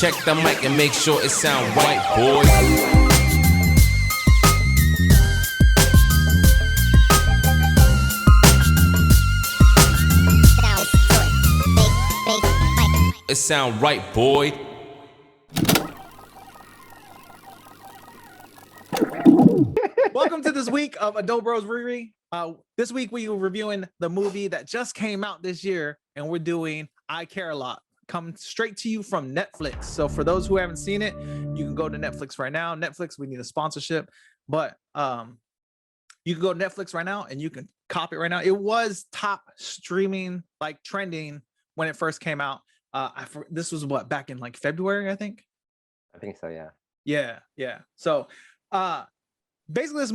Check the mic and make sure it sound right, boys. It sound right, boy. Welcome to this week of Adobros Riri. This week we are reviewing the movie that just came out this year, and we're doing I Care a Lot. Come straight to you from Netflix. So for those who haven't seen it, you can go to Netflix right now. Netflix, we need a sponsorship, but you can go to Netflix right now and you can copy it right now. It was top streaming, like trending when it first came out. This was what, back in like February, I think. I think so, yeah. Yeah. So basically this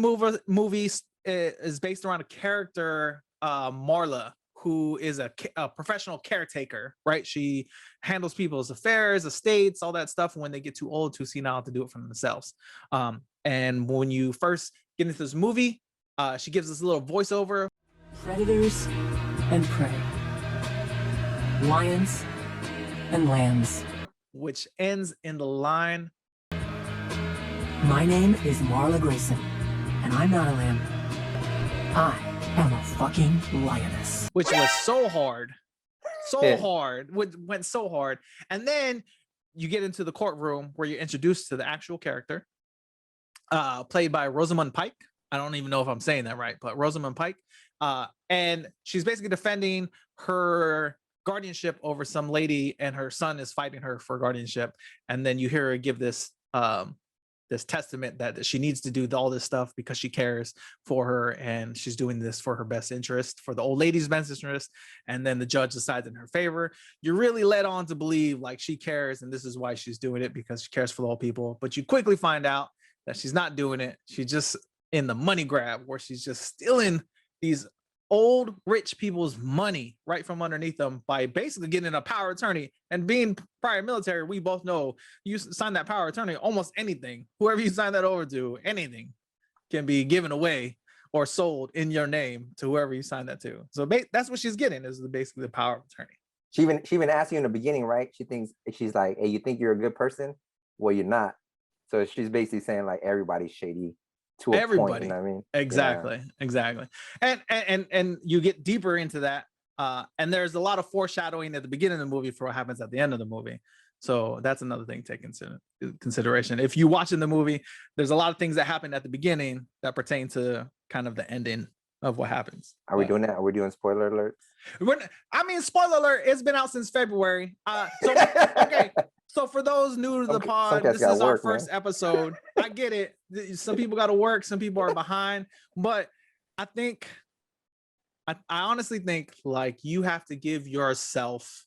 movie is based around a character, Marla, who is a professional caretaker, right? She handles people's affairs, estates, all that stuff when they get too old, too senile to do it for themselves. And when you first get into this movie, she gives this little voiceover. Predators and prey. Lions and lambs. Which ends in the line, My name is Marla Grayson, and I'm not a lamb. I am a fucking lioness. which was so hard. Went so hard. And then you get into the courtroom where you're introduced to the actual character, played by Rosamund Pike. I don't even know if I'm saying that right, but Rosamund Pike. And she's basically defending her guardianship over some lady, and her son is fighting her for guardianship. And then you hear her give this this testament that she needs to do all this stuff because she cares for her, and she's doing this for her best interest, for the old lady's best interest. And then the judge decides in her favor. You're really led on to believe like she cares, and this is why she's doing it, because she cares for the old people. But you quickly find out that she's not doing it. She's just in the money grab, where she's just stealing these old rich people's money right from underneath them by basically getting a power of attorney. And being prior military, we both know you sign that power of attorney, almost anything, whoever you sign that over to, anything can be given away or sold in your name to whoever you sign that to. So that's what she's getting, is basically the power of attorney. She even asked you in the beginning, right? She's like, hey, you think you're a good person? Well, you're not. So she's basically saying like everybody's shady. To everybody, point, you know what I mean? Exactly. And you get deeper into that, and there's a lot of foreshadowing at the beginning of the movie for what happens at the end of the movie. So that's another thing to take into consideration. If you watch in the movie, there's a lot of things that happen at the beginning that pertain to kind of the ending of what happens. Are we doing that? Are we doing spoiler alerts? Spoiler alert, it's been out since February. Okay. So for those new to the pod, this is our first episode. I get it. Some people got to work. Some people are behind. But I honestly think like you have to give yourself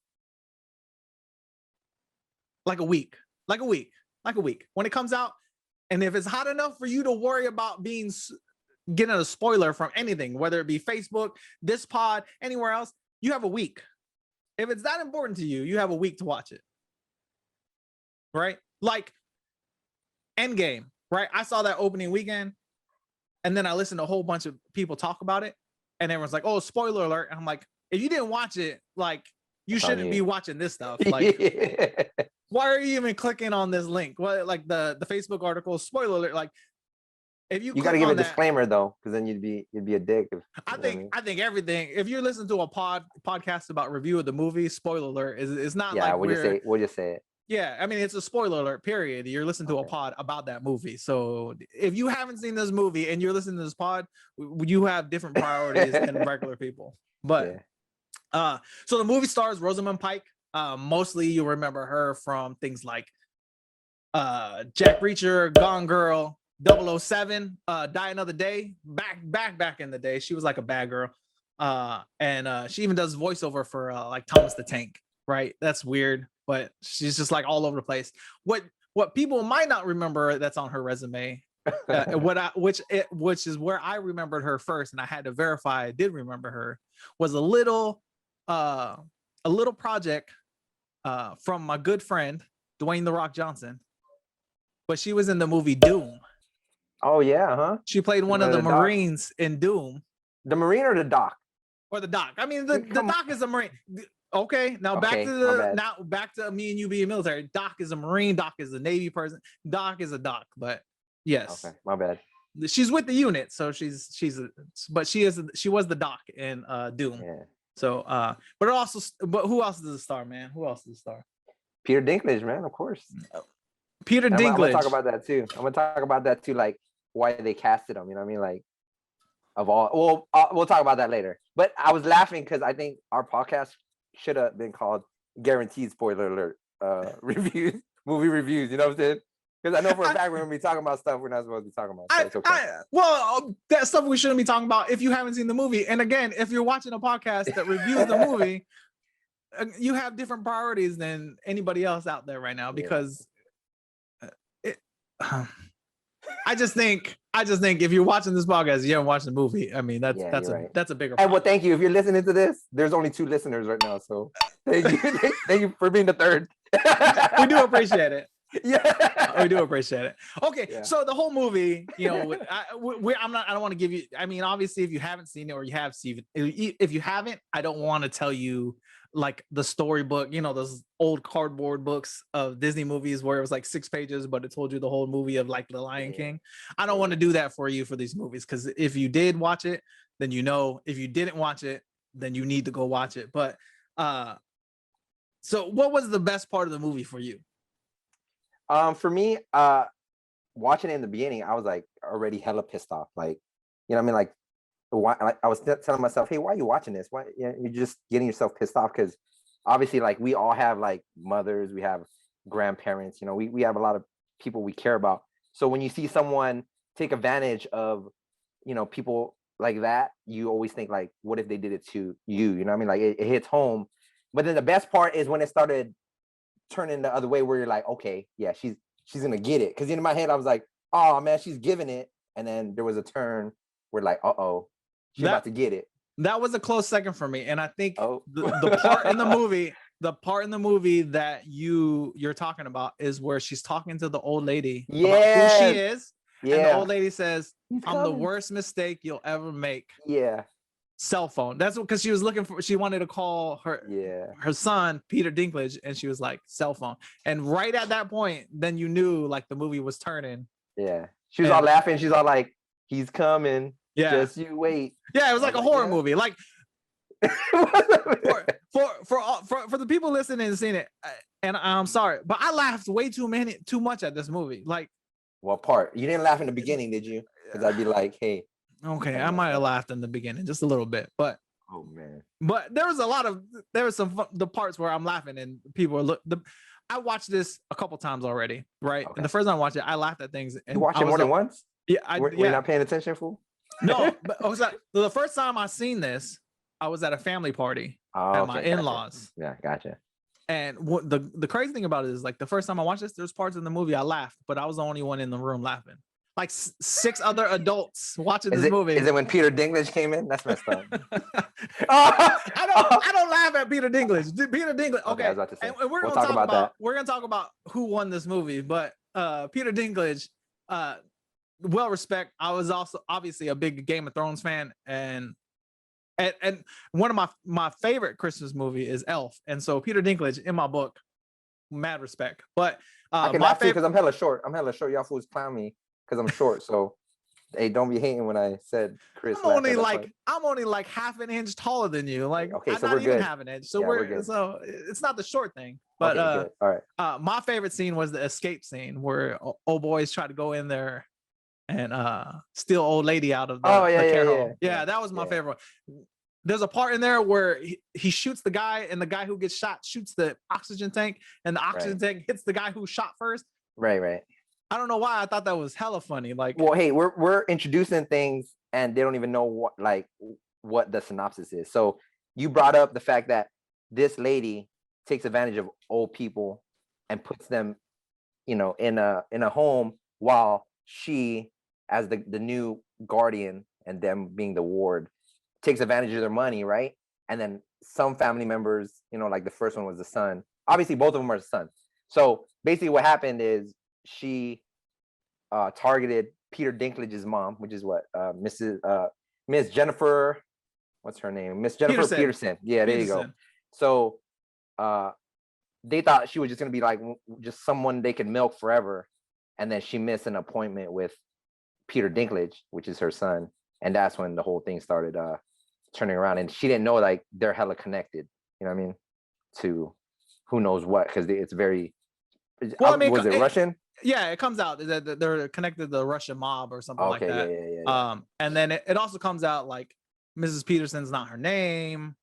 like a week when it comes out. And if it's hot enough for you to worry about getting a spoiler from anything, whether it be Facebook, this pod, anywhere else, you have a week. If it's that important to you, you have a week to watch it. Right? Like Endgame, right? I saw that opening weekend, and then I listened to a whole bunch of people talk about it, and everyone's like, oh, spoiler alert. And I'm like, if you didn't watch it, like, you shouldn't be watching this stuff. Like, why are you even clicking on this link? Well, like the Facebook article, spoiler alert. Like, if you got to give a disclaimer though, because then you'd be a dick. I think everything. If you're listening to a podcast about review of the movie, spoiler alert is not like we'll just say it. Yeah, I mean, it's a spoiler alert, period. You're listening to a pod about that movie. So if you haven't seen this movie and you're listening to this pod, you have different priorities than regular people. But so the movie stars Rosamund Pike. Mostly you remember her from things like Jack Reacher, Gone Girl, 007, Die Another Day. Back in the day, she was like a bad girl. And she even does voiceover for like Thomas the Tank, right? That's weird. But she's just like all over the place. What people might not remember that's on her resume, which is where I remembered her first, and I had to verify I did remember her, was a little project from my good friend Dwayne "The Rock" Johnson. But she was in the movie Doom. Oh yeah, huh? She played one of the Marines in Doom. The Marine or the Doc? Or the Doc. I mean, the Doc is a Marine. Okay, now Okay, my bad. back to me and you being military. Doc is a Marine. Doc is a Navy person. Doc is a Doc, but yes, Okay, my bad. she's with the unit, so she was the Doc in Doom. Yeah. So but who else is a star, man? Who else is a star? Peter Dinklage, man, of course. Peter Dinklage. I'm gonna talk about that too. Like why they casted him. You know what I mean? Like of all. Well, we'll talk about that later. But I was laughing because I think our podcast should have been called "Guaranteed Spoiler Alert" reviews, movie reviews. You know what I'm saying? Because I know for a fact we're gonna be talking about stuff we're not supposed to be talking about. So it's okay. That stuff we shouldn't be talking about if you haven't seen the movie. And again, if you're watching a podcast that reviews the movie, you have different priorities than anybody else out there right now. Because I just think if you're watching this podcast, you haven't watched the movie. I mean, that's a bigger problem. And well, thank you. If you're listening to this, there's only 2 listeners right now, so thank you, thank you for being the third. We do appreciate it. Yeah, we do appreciate it. Okay, so the whole movie, I don't want to give you. I mean, obviously, if you haven't seen it or you have seen it, if you haven't, I don't want to tell you like the storybook, those old cardboard books of Disney movies where it was like 6 pages, but it told you the whole movie of like The Lion King. I don't want to do that for you for these movies, because if you did watch it, then if you didn't watch it, then you need to go watch it. But so what was the best part of the movie for you? For me, watching it in the beginning, I was like already hella pissed off. Like, you know what I mean? Like, I was telling myself, hey, why are you watching this? Why you're just getting yourself pissed off? Because obviously, like, we all have like mothers, we have grandparents, we have a lot of people we care about. So when you see someone take advantage of, people like that, you always think like, what if they did it to you? You know what I mean? Like it hits home. But then the best part is when it started turning the other way, where you're like, okay, yeah, she's gonna get it. Because in my head, I was like, oh man, she's giving it. And then there was a turn where like, she's about to get it. That was a close second for me. And I think the part in the movie that you're talking about is where she's talking to the old lady about who she is. Yeah. And the old lady says, I'm the worst mistake you'll ever make. Yeah. Cell phone. That's because she wanted to call her son Peter Dinklage, and she was like, cell phone. And right at that point, then you knew like the movie was turning. Yeah. She was all laughing. She's all like, he's coming. Yeah. Just you wait. Yeah, it was like a horror movie. Like for the people listening and seeing it, and I'm sorry, but I laughed way too much at this movie. Like, what part? You didn't laugh in the beginning, did you? Because I'd be like, hey. Okay, I might have laughed in the beginning just a little bit, but oh man. But there was some the parts where I'm laughing and people are I watched this a couple times already, right? Okay. And the first time I watched it, I laughed at things. And you watched it more than once? Yeah, we're not paying attention, fool. No, but the first time I seen this, I was at a family party at my in-laws. Yeah, gotcha. And the crazy thing about it is, like, the first time I watched this, there's parts in the movie I laughed, but I was the only one in the room laughing. Like 6 other adults watching this movie. Is it when Peter Dinklage came in? That's messed up. I don't laugh at Peter Dinklage. Peter Dinklage. Okay, I was about to say. And we're gonna talk about that. We're gonna talk about who won this movie, but Peter Dinklage, well respect. I was also obviously a big Game of Thrones fan, and one of my favorite Christmas movie is Elf, and so Peter Dinklage in my book, mad respect. But I can laugh too because I'm hella short. Y'all fools clown me because I'm short. So hey, don't be hating when I said Chris. I'm only like half an inch taller than you. Like, okay, I'm so not we're even good. half an inch. So we're good. So it's not the short thing. But okay, all right. My favorite scene was the escape scene where old boys try to go in there and steal old lady out of the care home. Yeah, that was my favorite. There's a part in there where he shoots the guy, and the guy who gets shot shoots the oxygen tank, and the oxygen tank hits the guy who shot first. Right. I don't know why I thought that was hella funny. Like, well, hey, we're introducing things, and they don't even know what the synopsis is. So you brought up the fact that this lady takes advantage of old people and puts them, in a home, while she, as the new guardian and them being the ward, takes advantage of their money, right? And then some family members, like the first one was the son. Obviously, both of them are the sons. So basically what happened is she targeted Peter Dinklage's mom, which is what? Miss Jennifer, what's her name? Miss Jennifer Peterson. Yeah, there you go. So they thought she was just gonna be like just someone they could milk forever, and then she missed an appointment with Peter Dinklage, which is her son, and that's when the whole thing started turning around. And she didn't know like they're hella connected. You know what I mean? To who knows what, because it's very. Well, I mean, was it Russian? Yeah, it comes out that they're connected to the Russian mob or something like that. Yeah. And then it also comes out like Mrs. Peterson's not her name.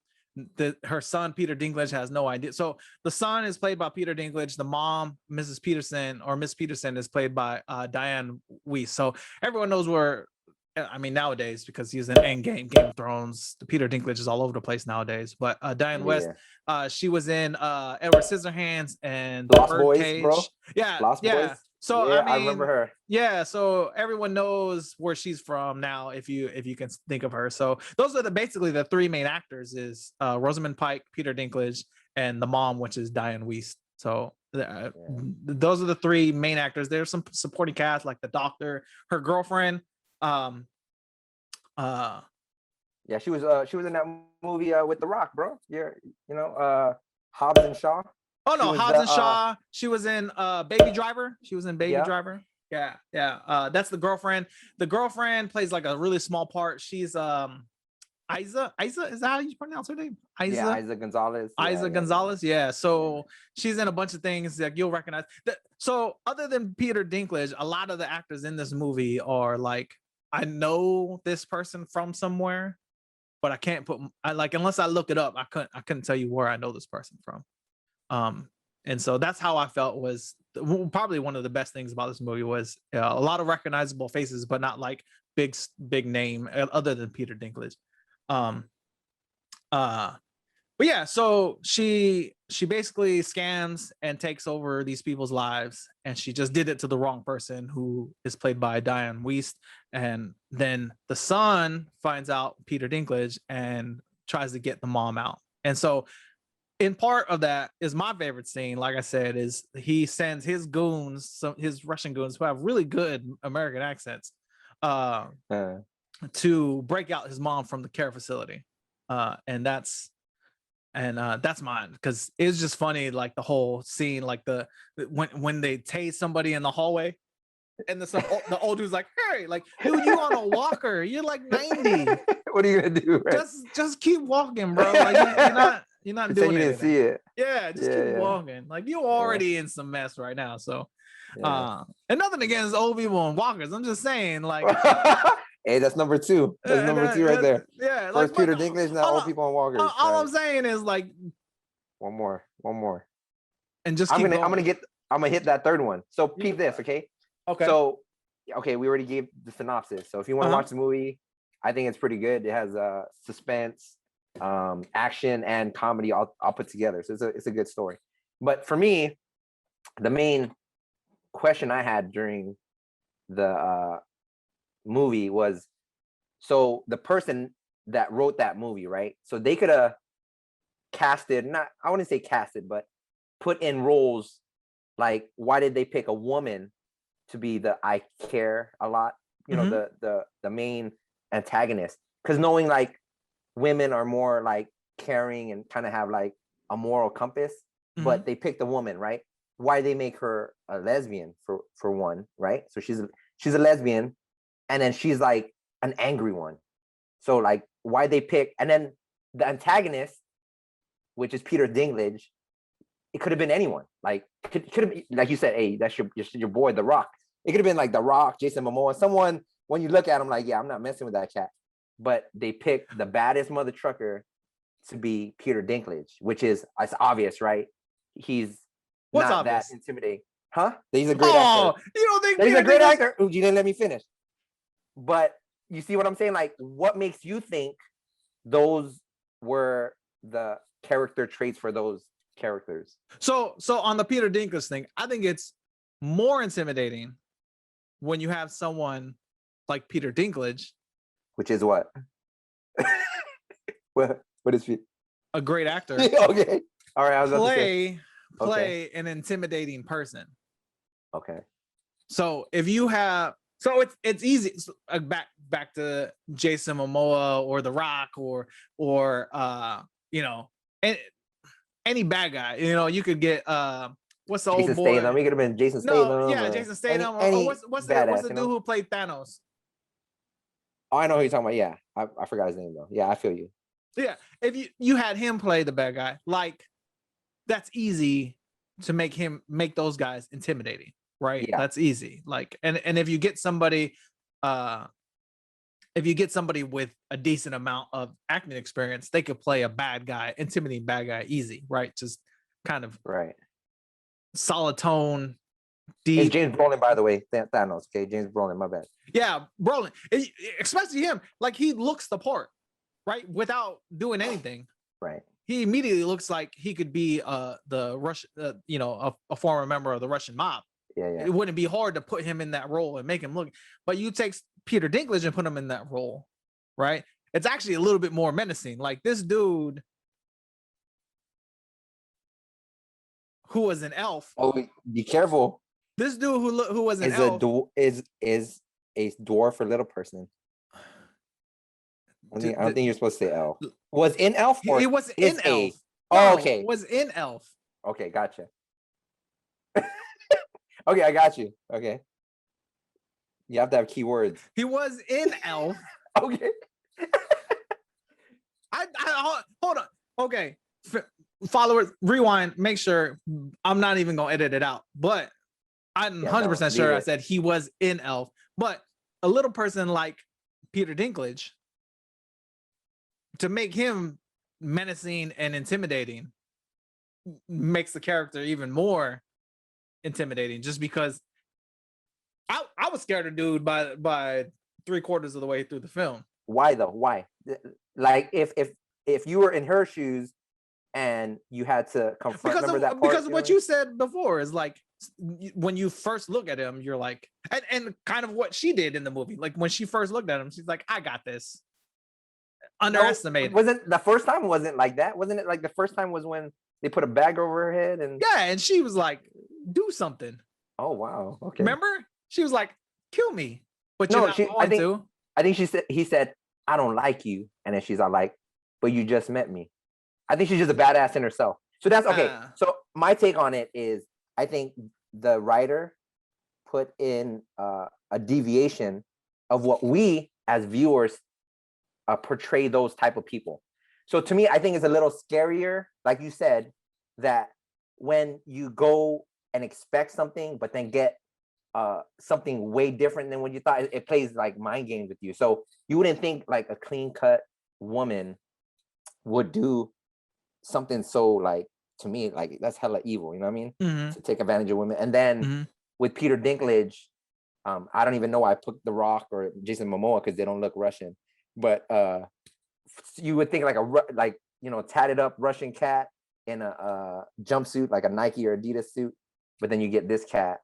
Her son Peter Dinklage has no idea. So the son is played by Peter Dinklage. The mom, Mrs. Peterson or Miss Peterson, is played by Dianne Wiest. So everyone knows where. I mean, nowadays, because he's in Endgame, Game of Thrones, Peter Dinklage is all over the place nowadays. But Dianne Wiest, she was in Edward Scissorhands and Lost Boys, Birdcage. bro. Yeah, Lost Boys. So yeah, I mean, I remember her. Yeah, so everyone knows where she's from now, if you can think of her. So those are basically the three main actors: is Rosamund Pike, Peter Dinklage, and the mom, which is Dianne Wiest. So those are the three main actors. There's some supporting cast like the doctor, her girlfriend. Yeah, she was in that movie with The Rock, bro. Yeah, Hobbs and Shaw. Oh no, Hobbs and Shaw. She was in Baby Driver. She was in Baby Driver. Yeah. That's the girlfriend. The girlfriend plays like a really small part. She's Eiza, is that how you pronounce her name? Eiza Gonzalez. Eiza Gonzalez. Yeah. So she's in a bunch of things that you'll recognize. So other than Peter Dinklage, a lot of the actors in this movie are like, I know this person from somewhere, but I can't put unless I look it up, I couldn't tell you where I know this person from. And so that's how I felt was probably one of the best things about this movie was a lot of recognizable faces, but not like big name other than Peter Dinklage. But yeah, so she basically scams and takes over these people's lives, and she just did it to the wrong person, who is played by Dianne Wiest. And then the son finds out Peter Dinklage and tries to get the mom out. And so in part of that is my favorite scene, like I said, is he sends his goons, his Russian goons who have really good American accents, to break out his mom from the care facility. And that's mine, because it's just funny, like the whole scene, like when they tase somebody in the hallway, and the old dude's like, "Hey, like, dude, you on a walker? You're like 90. What are you gonna do? Right? Just keep walking, bro. Like you're not doing you anything. didn't see it. Yeah, just keep walking. Like you're already in some mess right now. So, and nothing against old people and walkers. I'm just saying, like, hey, that's number two. That's number two right there. Yeah, first like, Peter Dinklage, now old people on walkers. All I'm saying is like, one more, and just keep I'm gonna hit that third one. So peep this, okay? Okay. So, we already gave the synopsis. So if you want to watch the movie, I think it's pretty good. It has suspense, action, and comedy all put together. So it's a good story. But for me, the main question I had during the movie was, so the person that wrote that movie, right? So they could have casted, I wouldn't say casted, but put in roles like, why did they pick a woman to be the I care a lot, the main antagonist? Because knowing like women are more like caring and kind of have like a moral compass, but they picked a woman, right? Why they make her a lesbian for one, right? So she's a lesbian, and then she's like an angry one. So like, why they pick? And then the antagonist, which is Peter Dinklage, it could have been anyone. Like could have been, like you said, hey, that's your boy, The Rock. It could have been like The Rock, Jason Momoa, someone, when you look at him, like, yeah, I'm not messing with that cat. But they picked the baddest mother trucker to be Peter Dinklage, which is, it's obvious, right? He's What's not obvious? that intimidating. Huh? He's a great actor. You don't think he's a great actor? Ooh, you didn't let me finish. But you see what I'm saying? Like, what makes you think those were the character traits for those characters? So on the Peter Dinklage thing, I think it's more intimidating when you have someone like Peter Dinklage, which is what? what is he? A great actor. Okay. All right. I was play an intimidating person. Okay. So if you have, so it's easy. Back to Jason Momoa or The Rock or and any bad guy. You know, you could get what's the Jason old boy? Statham. He could have been Jason No, Statham. yeah, or Jason Statham. Any Or what's badass, the you dude know? who played Thanos? Oh, I know who you're talking about. Yeah, I forgot his name though. Yeah, I feel you. Yeah, if you had him play the bad guy, like that's easy to make those guys intimidating, right? Yeah. That's easy. Like, and if you get somebody, with a decent amount of acting experience, they could play a bad guy, intimidating bad guy, easy, right? Just kind of Right. solid tone, It's deep. James Brolin, by the way. Thanos. Okay, James Brolin. My bad. Yeah, Brolin, especially him. Like he looks the part, right? Without doing anything. Right. He immediately looks like he could be the Russian, a former member of the Russian mob. Yeah, yeah. It wouldn't be hard to put him in that role and make him look. But you take Peter Dinklage and put him in that role, right? It's actually a little bit more menacing. Like this dude who was an elf. Oh, be careful. This dude who was an Is elf is a dwarf or little person. I don't think you're supposed to say elf. Was in elf or he was is in a? elf. Oh, No, okay. was in elf. Okay, gotcha. Okay, I got you. Okay. You have to have keywords. He was in elf. Okay. I hold on. Okay, followers, rewind. Make sure I'm not even gonna edit it out. But I'm 100% sure I said he was in elf. But a little person like Peter Dinklage, to make him menacing and intimidating, makes the character even more intimidating. Just because I was scared of dude by 3/4 of the way through the film. Why though? Why? Like if you were in her shoes and you had to confront, because of what you said before is like when you first look at him, you're like, and kind of what she did in the movie. Like when she first looked at him, she's like, I got this. Underestimated. Wasn't the first time wasn't like that? Wasn't it like the first time was when they put a bag over her head and yeah, and she was like, do something. Oh wow. Okay. Remember? She was like, kill me. But you're not going to. I think he said, I don't like you. And then she's all like, but you just met me. I think she's just a badass in herself. So that's okay. So my take on it is I think the writer put in a deviation of what we as viewers portray those type of people. So to me, I think it's a little scarier, like you said, that when you go and expect something, but then get something way different than what you thought, it plays like mind games with you. So you wouldn't think like a clean cut woman would do something so like, to me, like that's hella evil, you know what I mean? Mm-hmm. To take advantage of women. And then with Peter Dinklage, I don't even know why I put The Rock or Jason Momoa because they don't look Russian, but you would think like tatted up Russian cat in a jumpsuit, like a Nike or Adidas suit, but then you get this cat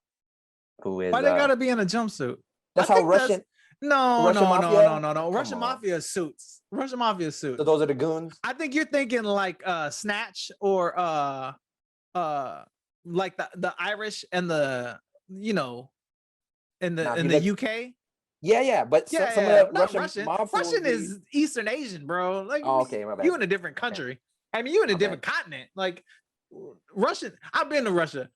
who is why they gotta be in a jumpsuit? That's how Russian. No. Russian mafia suits. So those are the goons. I think you're thinking like Snatch or like the Irish and the in the UK. Yeah, but some of the Russian is Eastern Asian, bro. Like, okay, my bad. You in a different country. Okay. I mean, you in a different continent. Like Russian. I've been to Russia.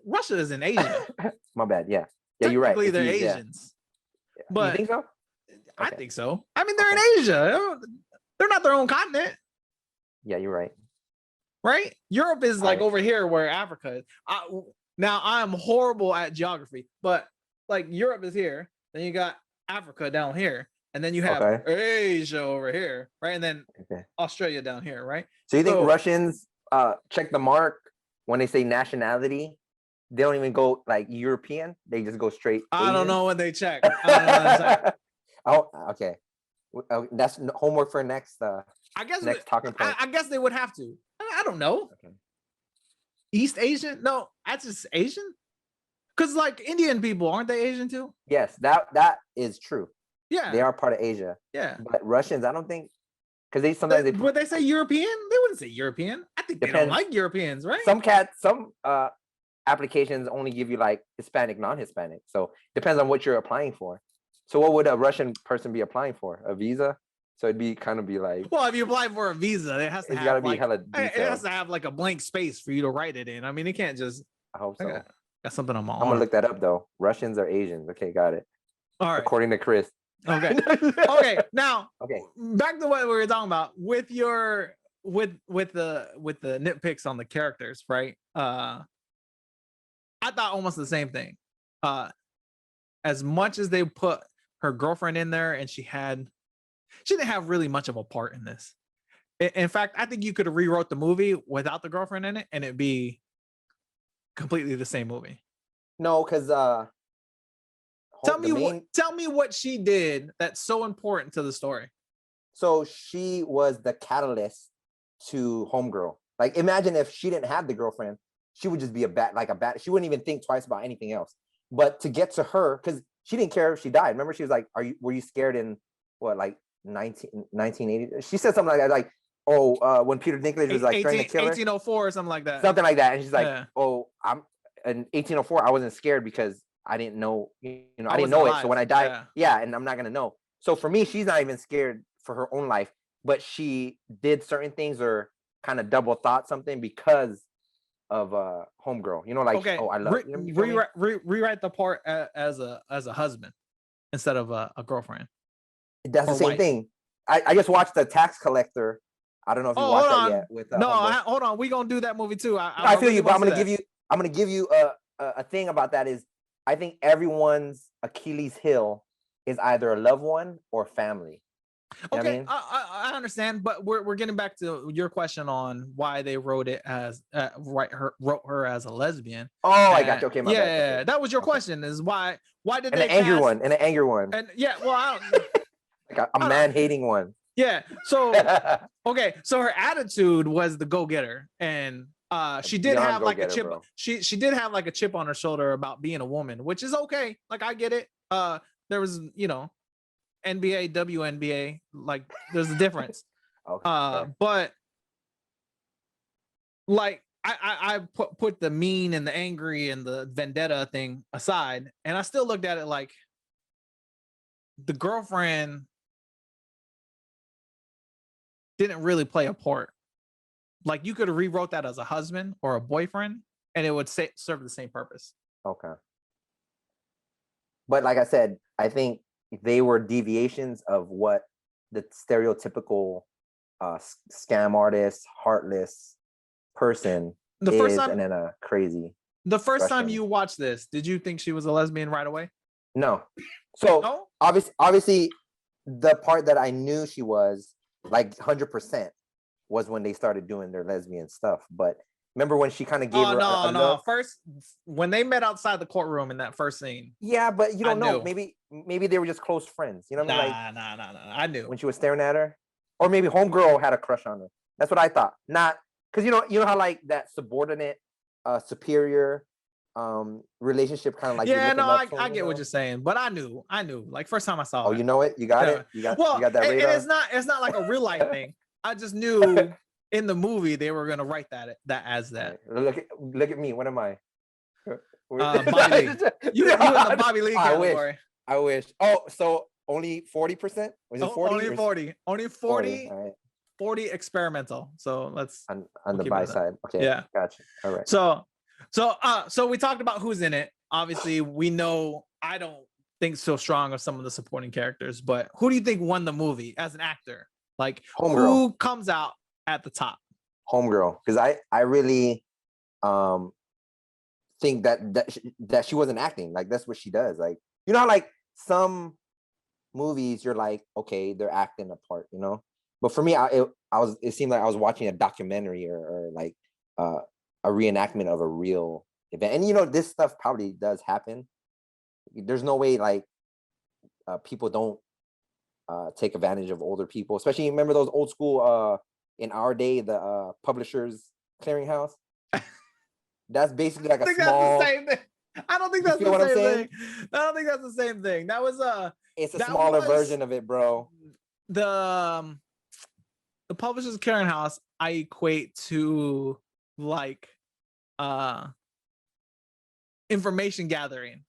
Russia is in Asia. My bad. Yeah, you're right. Technically, they're Asians. Yeah. But you think so? I think so. I mean, they're in Asia. They're not their own continent. Yeah, you're right. Right? Europe is like over here where Africa is. Now, I'm horrible at geography, but like Europe is here. Then you got Africa down here. And then you have Asia over here, right? And then Australia down here, right? So you think Russians check the mark when they say nationality? They don't even go like European. They just go straight Asian? I don't know when they check. Oh, okay. That's homework for next. I guess next talking point. I guess they would have to. I don't know. Okay. East Asian? No, that's just Asian. Because like Indian people, aren't they Asian too? Yes, that is true. Yeah, they are part of Asia. Yeah, but Russians, I don't think, because would they say European? They wouldn't say European. I think they don't like Europeans, right? Some applications only give you like Hispanic, non-Hispanic. So depends on what you're applying for. So what would a Russian person be applying for? A visa So it'd be kind of be like, Well, if you apply for a visa, it has to it's have gotta be like hella it has detailed. to have like a blank space for you to write it in. I mean, it can't just. I hope I so. got something on my I'm arm. gonna look that up though. Russians or Asians? Okay, got it. All right. According to Chris. Okay. Okay. Now, Okay. back to what we were talking about with your with the nitpicks on the characters, right? I thought almost the same thing. As much as they put her girlfriend in there, and she didn't have really much of a part in this. In fact, I think you could have rewrote the movie without the girlfriend in it, and it'd be completely the same movie. No, because Tell me what she did that's so important to the story. So she was the catalyst to Homegirl. Like, imagine if she didn't have the girlfriend, she would just be a bat. She wouldn't even think twice about anything else. But to get to her, because she didn't care if she died. Remember, she was like, were you scared in what, like 1980? She said something like that, like, when Peter Dinklage was like trying to kill her. 1804 or something like that. Something like that. And she's like, Yeah. I'm in 1804, I wasn't scared because I didn't know, I didn't wasn't know alive. it. So when I die, and I'm not gonna know. So for me, she's not even scared for her own life, but she did certain things or kind of double thought something because of Homegirl. Like, okay, I love rewrite the part as a husband instead of a girlfriend. That's the same thing. I just watched The Tax Collector. I don't know if you watched that yet. With hold on, we gonna do that movie too. I feel you, but I'm gonna give you a thing about that is, I think everyone's Achilles heel is either a loved one or family. You know what I mean? I understand, but we're getting back to your question on why they wrote it as wrote her as a lesbian. Oh, I got you. Okay, my bad. Yeah, that was your question. Is why did they an anger one? And yeah, well, I don't, like a man hating one. Yeah. So okay, so her attitude was the go getter, and she did have like a chip. Bro. She did have like a chip on her shoulder about being a woman, which is okay. Like, I get it. There was NBA, WNBA, like there's a difference. Okay. But like I put the mean and the angry and the vendetta thing aside, and I still looked at it like the girlfriend didn't really play a part. Like, you could have rewrote that as a husband or a boyfriend, and it would serve the same purpose. Okay. But like I said, I think they were deviations of what the stereotypical scam artist, heartless person is, and then a crazy. The first time you watched this, did you think she was a lesbian right away? No. So obviously, the part that I knew she was like 100% was when they started doing their lesbian stuff. But remember when she kind of gave her a look? First, when they met outside the courtroom in that first scene. Yeah, but you don't know. Maybe they were just close friends. You know what I mean? Nah. I knew when she was staring at her, or maybe Homegirl had a crush on her. That's what I thought. Not because you know how like that subordinate, superior, relationship kind of like. Yeah, no, I get what you're saying, but I knew. Like, first time I saw. Oh, you know it. You got it. You got that radar. It's not like a real life thing. I just knew in the movie they were gonna write that as that. Look at me. What am I? Bobby Lee. You in the Bobby Lee category. I wish. Oh, so only 40%? Was it 40? Only 40. Only 40. 40, right. 40 experimental. So let's on the buy side. Okay. Yeah. Gotcha. All right. So we talked about who's in it. Obviously, we know I don't think so strong of some of the supporting characters, but who do you think won the movie as an actor? Like, Homegirl. Who comes out at the top? Homegirl, because I really think that she wasn't acting. Like, that's what she does. Like, you know how like some movies you're like, okay, they're acting a part, But for me, it seemed like I was watching a documentary or like a reenactment of a real event. And this stuff probably does happen. There's no way like people don't take advantage of older people, especially remember those old school in our day, the Publishers Clearinghouse. That's basically like a small. That's the same thing. I don't think that's the same thing. I don't think that's the same thing. That was it's a smaller version of it, bro. The Publishers Clearinghouse I equate to like information gathering.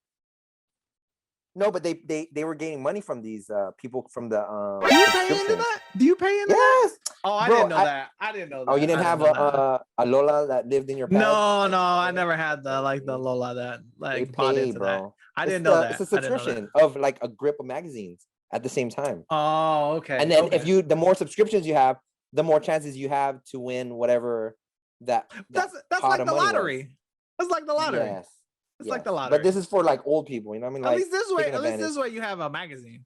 No, but they were gaining money from these people from the Do you pay into subscriptions. that? Do you pay into that? Yes. Oh, I Bro, didn't know that. I didn't know that. Oh, you didn't I have know that. a Lola that lived in your pad? No, I never had the Lola that They like bought pay, into that. bro. I It's didn't know it's a that. I didn't know that. subscription of like a grip of magazines at the same time. Oh, okay. And then okay. the more subscriptions you have, the more chances you have to win whatever that that's pot like of the money was. lottery. That's like the lottery. Yes. It's like yes. the lottery. But this is for like old people, you know what I mean? Like, at least this way, taking at least this advantage. way you have a magazine.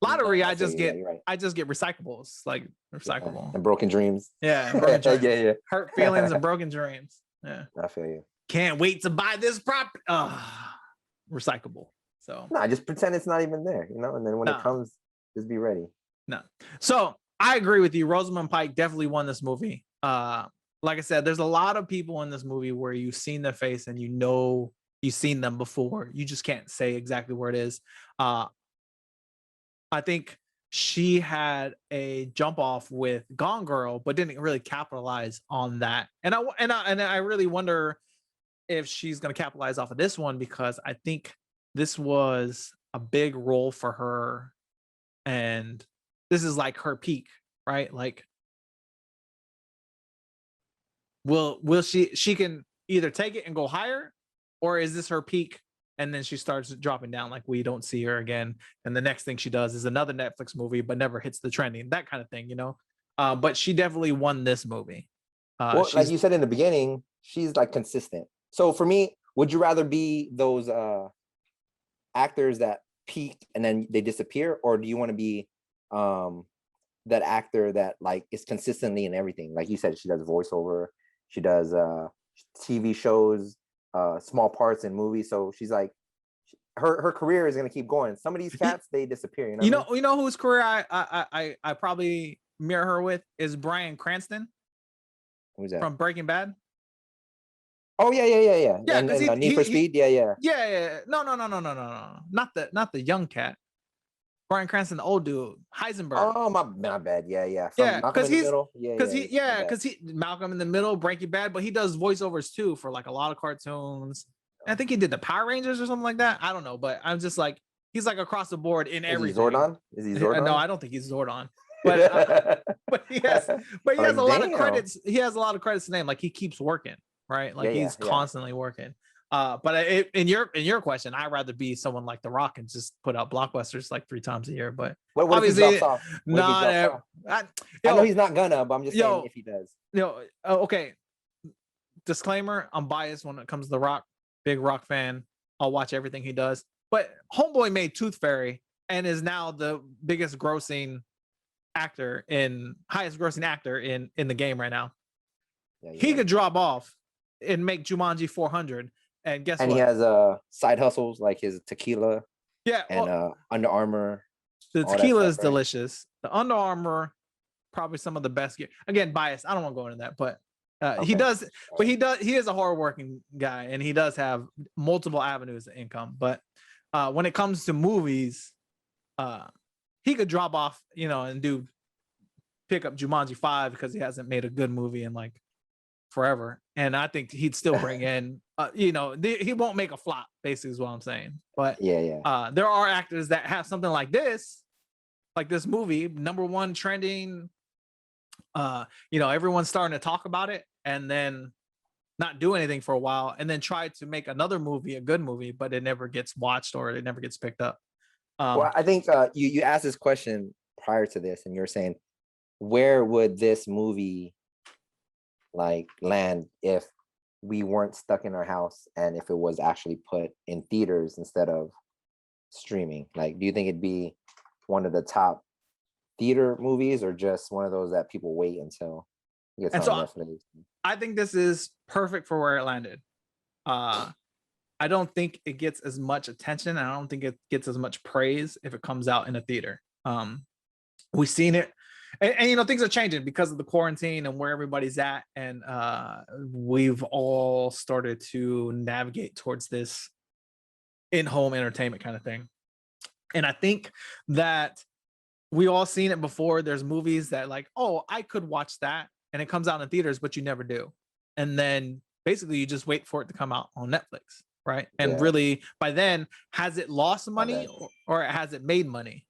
Lottery, I feel just you. Yeah, get you're right. I just get recyclables, like Yeah. recyclable. And broken dreams. Yeah, broken dreams. yeah. Hurt feelings and broken dreams. Yeah. I feel you. Can't wait to buy this prop. Recyclable. So No, just pretend it's not even there, you know, and then when No. it comes, just be ready. no. So I agree with you. Rosamund Pike definitely won this movie. Like I said, there's a lot of people in this movie where you've seen their face and you know you've seen them before. You just can't say exactly where it is. I think she had a jump off with Gone Girl, but didn't really capitalize on that. And I really wonder if she's going to capitalize off of this one, because I think this was a big role for her, and this is like her peak, right? Like, will she can either take it and go higher, or is this her peak and then she starts dropping down, like we don't see her again, and the next thing she does is another Netflix movie but never hits the trending, that kind of thing, you know? But she definitely won this movie. Well, like you said in the beginning, she's like consistent. So for me, would you rather be those actors that peak and then they disappear, or do you want to be that actor that like is consistently in everything? Like you said, she does voiceover, she does TV shows, small parts in movies. So she's like, her career is gonna keep going. Some of these cats, they disappear. You know. You know whose career I probably mirror her with is Bryan Cranston. Who's that? From Breaking Bad. Oh yeah. Yeah, and Need for Speed. Yeah. No. Not the young cat. Bryan Cranston, the old dude, Heisenberg. Oh my bad. Yeah. Because he's because he Malcolm in the Middle, Breaking Bad, but he does voiceovers too for like a lot of cartoons. I think he did the Power Rangers or something like that. I don't know, but I'm just like, he's like across the board in everything. Is he Zordon? No, I don't think he's Zordon. But he has a lot of credits. He has a lot of credits to name. Like he keeps working, right? Like he's constantly working. But in your question, I'd rather be someone like The Rock and just put out blockbusters like 3 times a year. But what obviously, if he drops off? I know he's not gonna, but I'm just saying if he does. Okay. Disclaimer: I'm biased when it comes to The Rock. Big Rock fan. I'll watch everything he does. But Homeboy made Tooth Fairy and is now the highest grossing actor in the game right now. He could drop off and make Jumanji 400, and guess what? And he has side hustles like his tequila. Yeah, and Under Armour. The tequila is delicious. The Under Armour, probably some of the best gear. Again, biased. I don't want to go into that, but he does. But he is a hardworking guy, and he does have multiple avenues of income. But when it comes to movies, he could drop off, and pick up Jumanji 5 because he hasn't made a good movie in like forever, and I think he'd still bring in he won't make a flop, basically is what I'm saying. But there are actors that have something like this movie, #1 trending, everyone's starting to talk about it, and then not do anything for a while, and then try to make another movie, a good movie, but it never gets watched or it never gets picked up. Well, I think you asked this question prior to this, and you're saying, where would this movie like land if we weren't stuck in our house and if it was actually put in theaters instead of streaming? Like, do you think it'd be one of the top theater movies, or just one of those that people wait until it gets on Netflix? I think this is perfect for where it landed. I don't think it gets as much attention. I don't think it gets as much praise if it comes out in a theater. We've seen it, and things are changing because of the quarantine and where everybody's at, and we've all started to navigate towards this in-home entertainment kind of thing. And I think that we all seen it before. There's movies that like, oh, I could watch that, and it comes out in theaters, but you never do. And then basically you just wait for it to come out on Netflix. right? And Yeah. really, by then, has it lost money bad. or has it made money,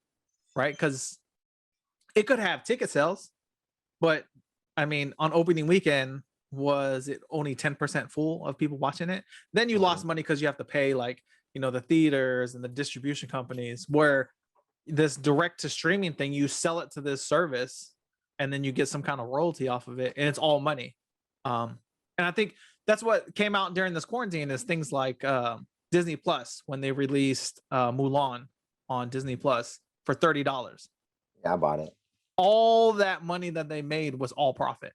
right? Because it could have ticket sales, but I mean, on opening weekend, was it only 10% full of people watching it? Then you lost money because you have to pay like, the theaters and the distribution companies. Where this direct to streaming thing, you sell it to this service and then you get some kind of royalty off of it, and it's all money. And I think that's what came out during this quarantine is things like Disney Plus, when they released Mulan on Disney Plus for $30. Yeah, I bought it. All that money that they made was all profit.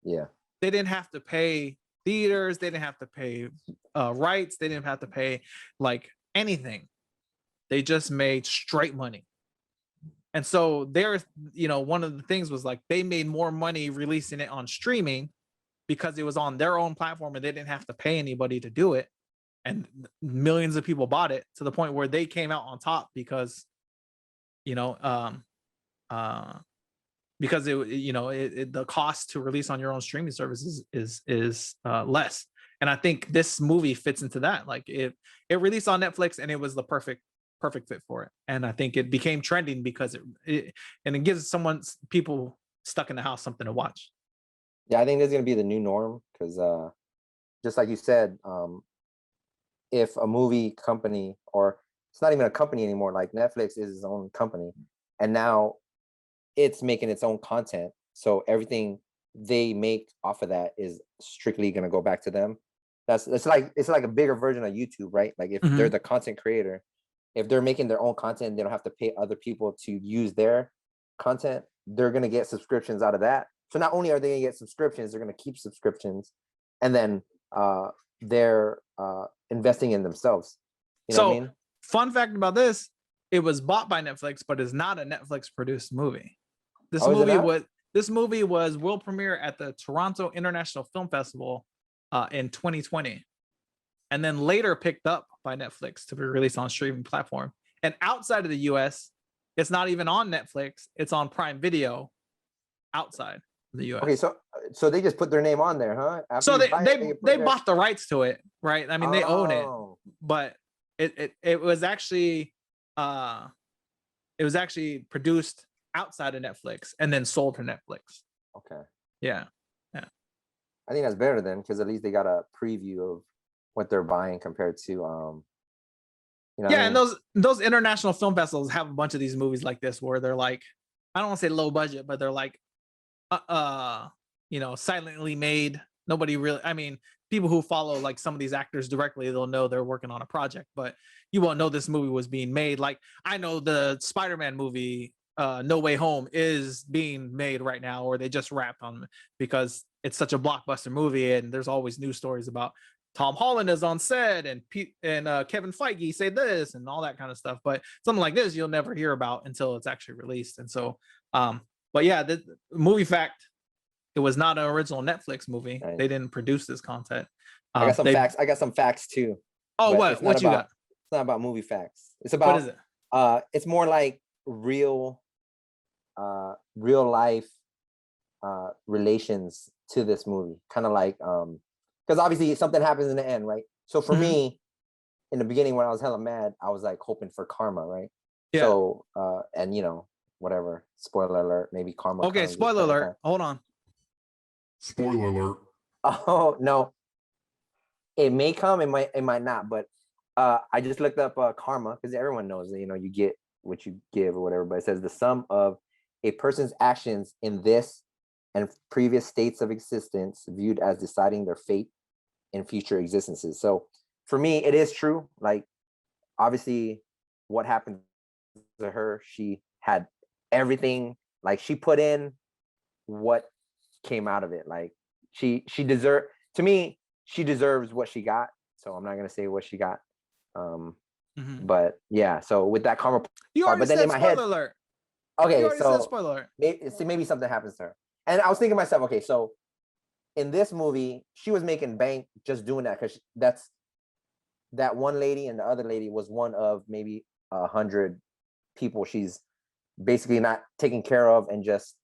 Yeah. They didn't have to pay theaters, they didn't have to pay rights, they didn't have to pay like anything. They just made straight money. And so there's, one of the things was like they made more money releasing it on streaming because it was on their own platform and they didn't have to pay anybody to do it. And millions of people bought it to the point where they came out on top because, because the cost to release on your own streaming services is less. And I think this movie fits into that. Like it released on Netflix and it was the perfect fit for it. And I think it became trending because it gives people stuck in the house something to watch. Yeah, I think this is gonna be the new norm because just like you said, if a movie company, or it's not even a company anymore, like Netflix is its own company, and now it's making its own content, so everything they make off of that is strictly going to go back to them. It's like a bigger version of YouTube, right? Like if they're the content creator, if they're making their own content, they don't have to pay other people to use their content, they're going to get subscriptions out of that. So not only are they going to get subscriptions, they're going to keep subscriptions, and then they're investing in themselves. You know what I mean? Fun fact about this, it was bought by Netflix, but it's not a Netflix produced movie. This movie was world premiere at the Toronto International Film Festival in 2020, and then later picked up by Netflix to be released on streaming platform. And outside of the US, it's not even on Netflix, it's on Prime Video outside the US. Okay, so they just put their name on there, huh? So they bought the rights to it, right? I mean, they own it, but it was actually produced outside of Netflix and then sold to Netflix. Okay. Yeah. I think that's better then, because at least they got a preview of what they're buying compared to and those international film festivals have a bunch of these movies like this where they're like, I don't want to say low budget, but they're like silently made. Nobody really, I mean, people who follow like some of these actors directly, they'll know they're working on a project, but you won't know this movie was being made. Like I know the Spider-Man movie No Way Home is being made right now, or they just wrapped on, because it's such a blockbuster movie and there's always news stories about Tom Holland is on set and Kevin Feige say this and all that kind of stuff. But something like this you'll never hear about until it's actually released. And so but yeah, the movie fact, it was not an original Netflix movie. Nice. They didn't produce this content. I got some facts too. Oh, what you got? It's not about movie facts. It's about, what is it? It's more like real life relations to this movie. Kind of like, because obviously something happens in the end, right? So for me, in the beginning when I was hella mad, I was like hoping for karma, right? Yeah. So and whatever. Spoiler alert. Maybe karma. Okay, spoiler alert. Hold on. Spoiler alert. Oh no. It may come, it might not, but I just looked up karma, because everyone knows that you get what you give or whatever, but it says the sum of a person's actions in this and previous states of existence viewed as deciding their fate in future existences. So for me, it is true. Like obviously what happened to her, she had everything, like she put in what came out of it. Like she deserves what she got. So I'm not gonna say what she got. But yeah, so with that karma, you already said spoiler alert. Okay, so spoiler alert. Maybe something happens to her. And I was thinking to myself, okay, so in this movie, she was making bank just doing that, because that one lady and the other lady was one of maybe 100 people she's basically not taking care of and just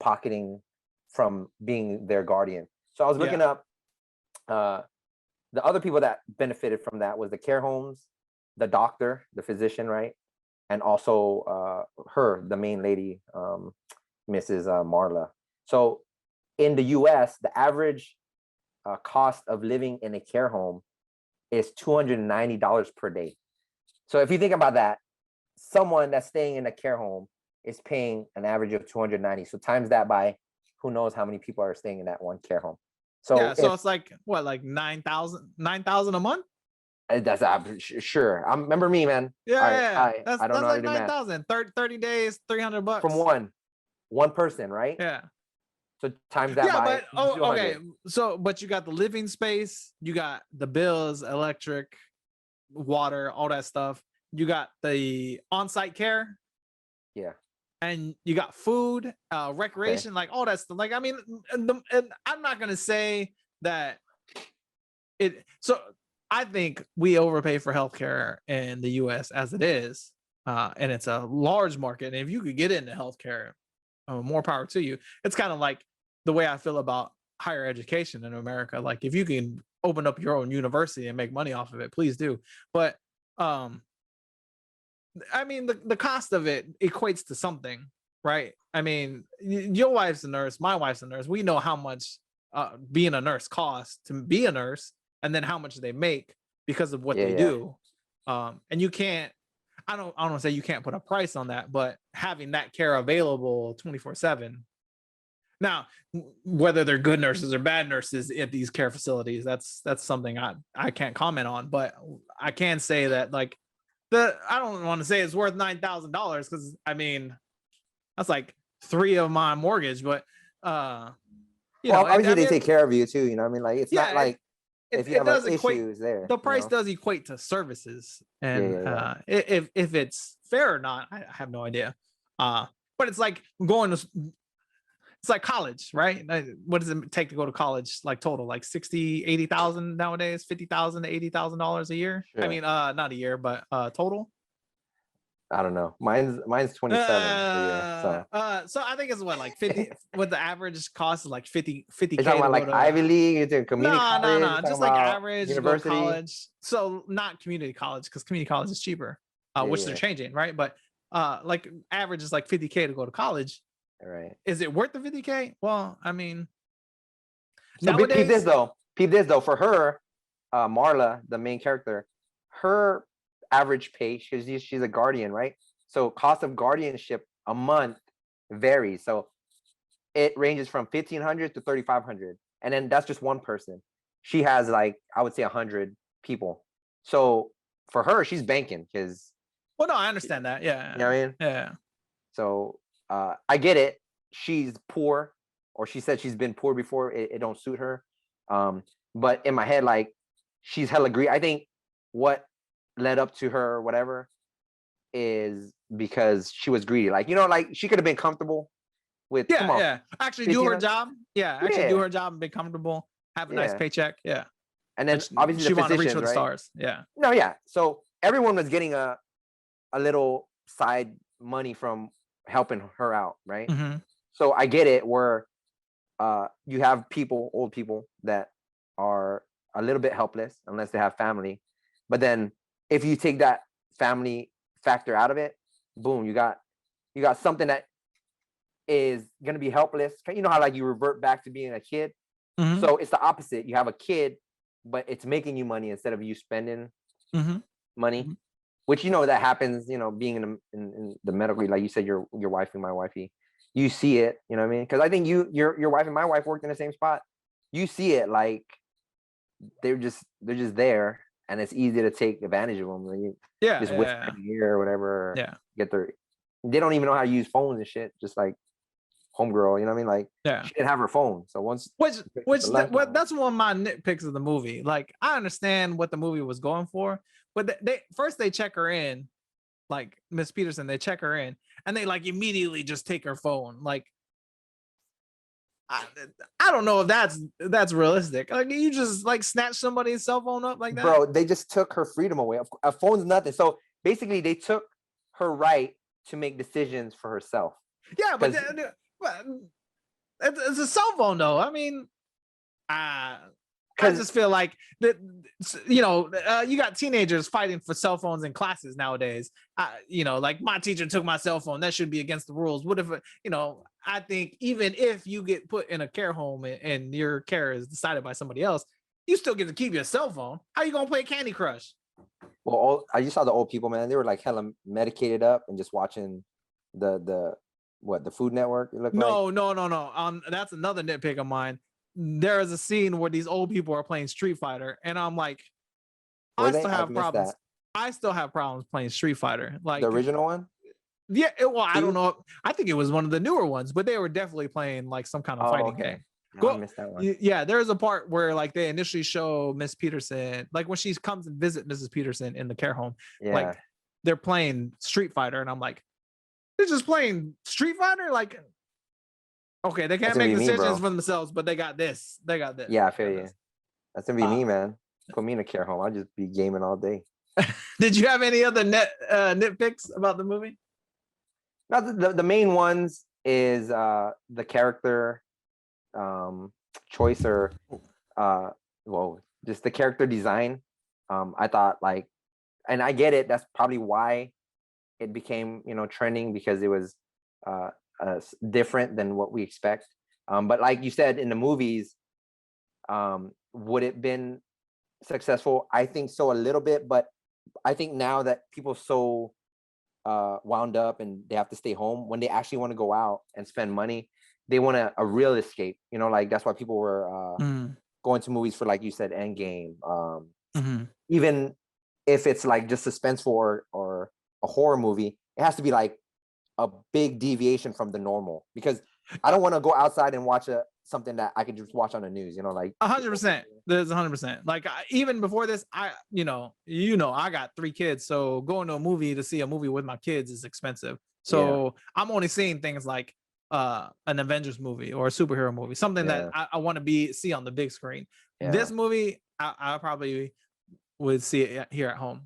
pocketing from being their guardian. So I was looking up the other people that benefited from that was the care homes, the doctor, the physician, right? And also her, the main lady, Mrs. Marla. So in the US, the average cost of living in a care home is $290 per day. So if you think about that, someone that's staying in a care home is paying an average of 290. So times that by who knows how many people are staying in that one care home. So yeah, so it's like what, like 9,000 a month? that's sure. Remember me, man. Yeah, that's I don't know like how to do math. 9,000. 30 days, $300 From one person, right? Yeah. So times that Yeah, by but 200. okay. So, but you got the living space, you got the bills, electric, water, all that stuff. You got the on-site care. Yeah. And you got food, recreation, like all that stuff. Like, I mean, and I'm not gonna say that it. So I think we overpay for healthcare in the U.S. as it is, and it's a large market. And if you could get into healthcare, more power to you. It's kind of like the way I feel about higher education in America. Like, if you can open up your own university and make money off of it, please do. But I mean, the cost of it equates to something, right? I mean, your wife's a nurse, my wife's a nurse. We know how much being a nurse costs to be a nurse, and then how much they make because of what they do. And you can't, I don't want to say you can't put a price on that, but having that care available 24/7. Now, whether they're good nurses or bad nurses at these care facilities, that's something I can't comment on, but I can say that, like, I don't want to say it's worth $9,000, because I mean that's like 3 of my mortgage, but you know, obviously I they mean, take care of you too, you know what I mean? Like, it's not like if you have an issue there, the price does equate to services, and if it's fair or not, I have no idea. But it's like going to, it's like college, right? What does it take to go to college? Like total, like 60, 80,000 nowadays, 50,000 to $80,000 a year. Sure. I mean, not a year, but total. I don't know. Mine's 27 a year. So I think it's what, like 50. What the average cost is, like 50K. You're talking about like Ivy League, you're doing community college. No, just like average university college. So not community college, because community college is cheaper, which they're changing, right? But like average is like 50K to go to college. Right. Is it worth the 50K? Well, I mean, so nowadays, peep this though. For her, Marla, the main character, her average pay, she's a guardian, right? So cost of guardianship a month varies. So it ranges from 1,500 to 3,500, and then that's just one person. She has, like, I would say 100 people. So for her, she's banking, because. Well, no, I understand that. Yeah. You know what I mean? Yeah. So I get it. She's poor, or she said she's been poor before. It don't suit her. But in my head, like, she's hella greedy. I think what led up to her or whatever is because she was greedy. Like, you know, like, she could have been comfortable with, actually do her job. Do her job and be comfortable, have a nice paycheck. Yeah. And then obviously she wanted to reach for the stars. Yeah. No, yeah. So everyone was getting a little side money from helping her out, right? Mm-hmm. So I get it, where you have old people that are a little bit helpless unless they have family. But then if you take that family factor out of it, boom, you got something that is going to be helpless. You know how, like, you revert back to being a kid? Mm-hmm. So it's the opposite. You have a kid, but it's making you money instead of you spending money. Mm-hmm. Which, you know, that happens, you know, being in the medical, like you said, your wifey, my wifey, you see it, you know what I mean? Because I think your wife and my wife worked in the same spot. You see it, like, they're just there, and it's easy to take advantage of them. Like, just whisper in the ear or whatever. They don't even know how to use phones and shit. Just like homegirl, you know what I mean? Like, she didn't have her phone, so once that's one of my nitpicks of the movie. Like, I understand what the movie was going for, but they check her in, like Miss Peterson. They check her in, and they, like, immediately just take her phone. Like, I don't know if that's realistic. Like, you just, like, snatch somebody's cell phone up like that, bro. They just took her freedom away. A phone's nothing. So basically, they took her right to make decisions for herself. Yeah, but it's a cell phone, though. I mean, I just feel like that, you know, you got teenagers fighting for cell phones in classes nowadays. You know, like my teacher took my cell phone. That should be against the rules. What if, you know, I think even if you get put in a care home and your care is decided by somebody else, you still get to keep your cell phone. How you gonna play Candy Crush? Well, I just saw the old people, man. They were like hella medicated up and just watching the Food Network. It looked like. No. That's another nitpick of mine. There is a scene where these old people are playing Street Fighter, and I'm like, I still have problems. I still have problems playing Street Fighter. Like the original one? Yeah, well, I don't know. I think it was one of the newer ones, but they were definitely playing like some kind of fighting game. I missed that one. Yeah, there's a part where like they initially show Miss Peterson, like when she comes and visit Mrs. Peterson in the care home, like they're playing Street Fighter, and I'm like, they're just playing Street Fighter, like. Okay, they can't make decisions for themselves, but they got this. They got this. Yeah, I feel you. That's gonna be me, man. Put me in a care home. I'll just be gaming all day. Did you have any other nitpicks about the movie? Not the main ones is the character choice or just the character design. I thought like, and I get it. That's probably why it became trending, because it was different than what we expect. But like you said, in the movies, would it been successful? I think so, a little bit, but I think now that people so wound up and they have to stay home, when they actually want to go out and spend money, they want a real escape. Like that's why people were going to movies for, like you said, Endgame. Even if it's like just suspenseful or a horror movie, it has to be like a big deviation from the normal, because I don't want to go outside and watch something that I could just watch on the news, like 100%. There's 100%. Like even before this, I got 3 kids, so going to a movie to see a movie with my kids is expensive. So I'm only seeing things like an Avengers movie or a superhero movie, something that I want to see on the big screen. This movie, I probably would see it here at home.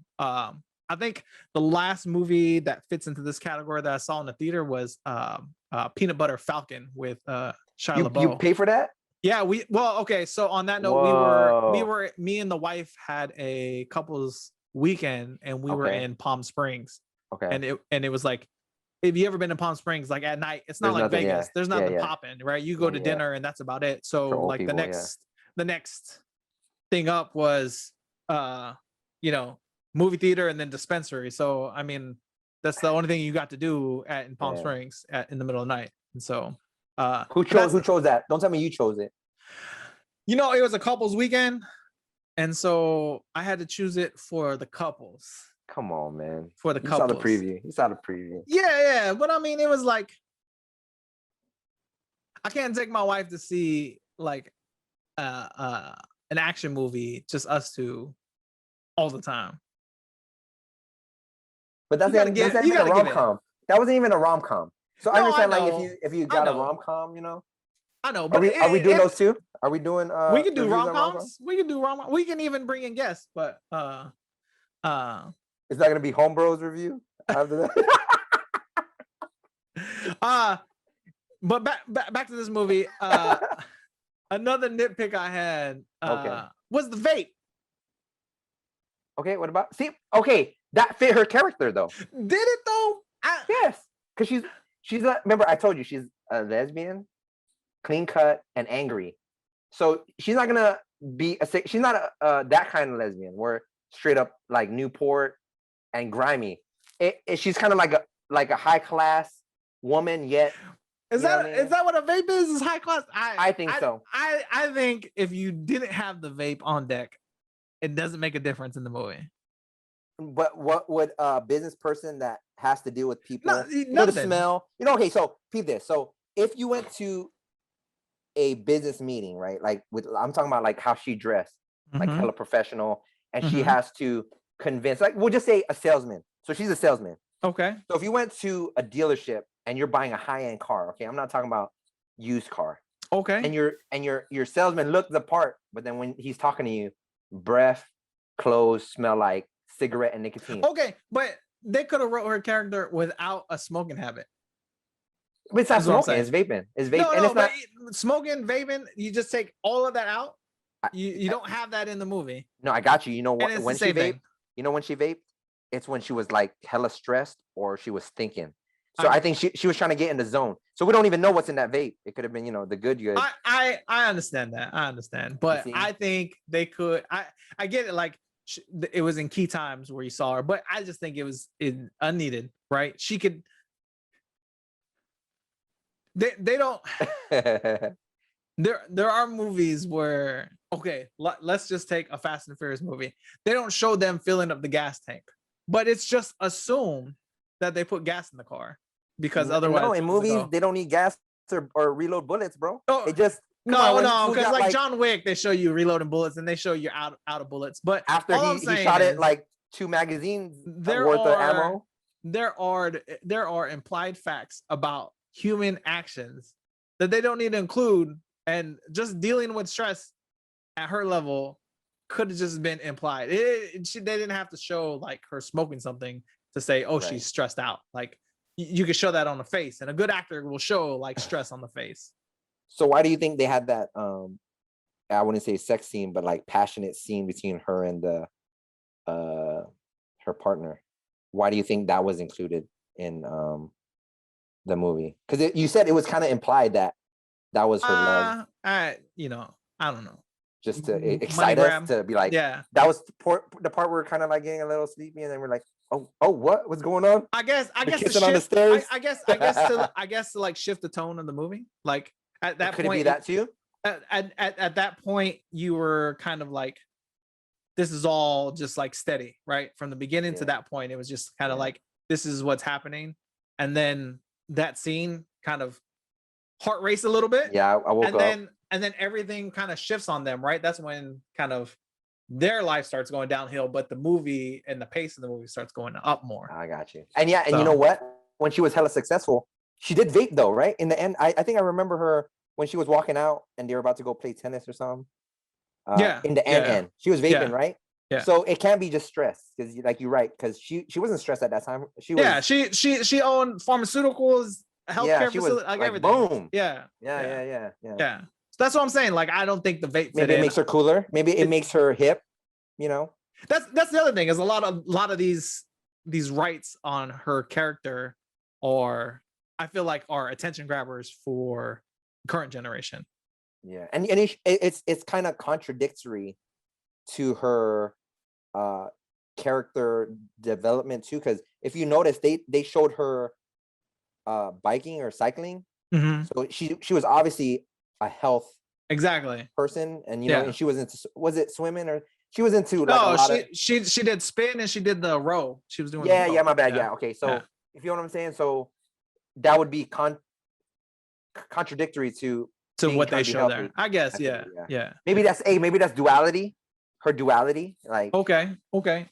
I think the last movie that fits into this category that I saw in the theater was Peanut Butter Falcon with Shia LaBeouf. You pay for that? Yeah, okay. So on that note, me and the wife had a couples weekend, and we were in Palm Springs. Okay. And it was like, if you ever been to Palm Springs, like at night, it's not like Vegas. There's nothing popping, right? You go to dinner and that's about it. So like people, the next thing up was movie theater and then dispensary. So I mean, that's the only thing you got to do in Palm Springs in the middle of the night. And so who chose that? Don't tell me you chose it. It was a couples weekend, and so I had to choose it for the couples. Come on, man. For the couples. You saw the preview. Yeah. But I mean, it was like, I can't take my wife to see like an action movie, just us two, all the time. But that's not even a rom-com. That wasn't even a rom-com. So I understand, like, if you got a rom-com, I know, but are we doing those too? Are we doing we can do rom-coms? We can do rom-coms. We can even bring in guests, but it's not gonna be Home Bros review after that. But back to this movie. Another nitpick I had was the vape. Okay, what about that fit her character though? Did it though? Yes, because she's remember I told you she's a lesbian, clean cut and angry. So she's not gonna be she's not that kind of lesbian where straight up like Newport and grimy. She's kind of like a high class woman, yet is that what a vape is? Is high class? I think so. I think if you didn't have the vape on deck, it doesn't make a difference in the movie. But what would a business person that has to deal with people, the smell? Okay, so peep this. So if you went to a business meeting, right? Like I'm talking about like how she dressed, like hella professional, and she has to convince, like we'll just say a salesman. So she's a salesman. Okay. So if you went to a dealership and you're buying a high-end car, okay, I'm not talking about used car. Okay. And your salesman looked the part, but then when he's talking to you, breath, clothes smell like cigarette and nicotine. Okay, but they could have wrote her character without a smoking habit. But it's not smoking, it's vaping. It's vaping. No, and it's not smoking, vaping. You just take all of that out. You don't have that in the movie. No, I got you. You know And what? it's the When she same vaped, thing. you know when she vaped, it's when she was like hella stressed or she was thinking. So I think she was trying to get in the zone. So we don't even know what's in that vape. It could have been, the good. I understand that. I understand, but see? I think they could. I get it. Like it was in key times where you saw her, but I just think it was unneeded. Right? She could. They don't. There are movies where let's just take a Fast and Furious movie. They don't show them filling up the gas tank, but it's just assumed that they put gas in the car because otherwise, no, in movies they don't need gas or reload bullets, bro. They just no, because like John Wick, they show you reloading bullets and they show you out of bullets. But after he shot it like 2 magazines worth of ammo. There are implied facts about human actions that they don't need to include, and just dealing with stress at her level could have just been implied. They didn't have to show like her smoking something to say, oh, she's stressed out. Like you could show that on the face, and a good actor will show like stress on the face. So why do you think they had that I wouldn't say sex scene, but like passionate scene between her and the her partner? Why do you think that was included in the movie? Because you said it was kind of implied that was her love. I don't know. Just to excite us to be like, yeah, that was the part where we're kind of like getting a little sleepy, and then we're like, oh, what's going on? I guess kissing on the stairs. I guess to like shift the tone of the movie. Like at that could point, it be that too? At that point, you were kind of like, this is all just like steady, right? From the beginning to that point, it was just kind of like, this is what's happening, and then that scene kind of heart race a little bit. Yeah, I woke up. And then everything kind of shifts on them, right? That's when kind of their life starts going downhill, but the movie and the pace of the movie starts going up more. I got you. And you know what? When she was hella successful, she did vape though, right? In the end, I think I remember her when she was walking out and they were about to go play tennis or something. In the end, she was vaping, right? Yeah. So it can't be just stress, because like you're right, because she wasn't stressed at that time. She was. She owned pharmaceuticals, healthcare facility, like everything. Boom. Yeah. So that's what I'm saying. Like, I don't think the vape. Maybe it makes her cooler. Maybe it makes her hip. That's the other thing, is a lot of these rights on her character, or I feel like are attention grabbers for current generation. Yeah, and it's kind of contradictory to her character development too, because if you notice, they showed her biking or cycling. So she was obviously a health person, and and she was into, was it swimming, or she was into like she did spin and she did the row. She was doing my bad. Okay, so if you know what I'm saying, so that would be contradictory to what they show there, I guess. Maybe that's duality, her duality. Like okay,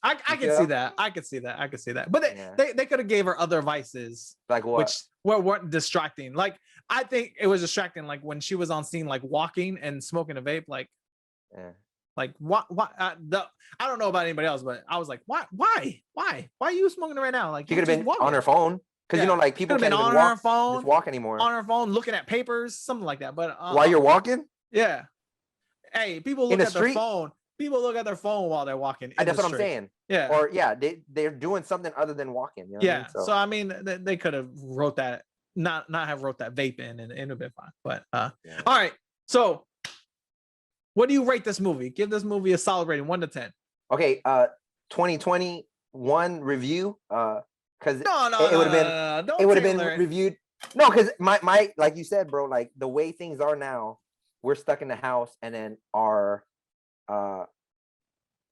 I can see that. I could see that. But they could have gave her other vices, like what, which weren't distracting. Like, I think it was distracting, like when she was on scene, like walking and smoking a vape, like what I don't know about anybody else, but I was like, why are you smoking it right now? Like, she could have been on her phone, because like people can't even walk anymore, on her phone looking at papers, something like that. But while you're walking, hey, people look at their phone. People look at their phone while they're walking. That's what I'm saying. Yeah. Or they're doing something other than walking. So I mean, they could have wrote that, not have wrote that vape in, and it would have been fine. But all right. So what do you rate this movie? Give this movie a solid rating, 1 to 10. Okay. 2021 review. Because it would have been. It would have been reviewed. No, because my like you said, bro. Like the way things are now, we're stuck in the house, and then our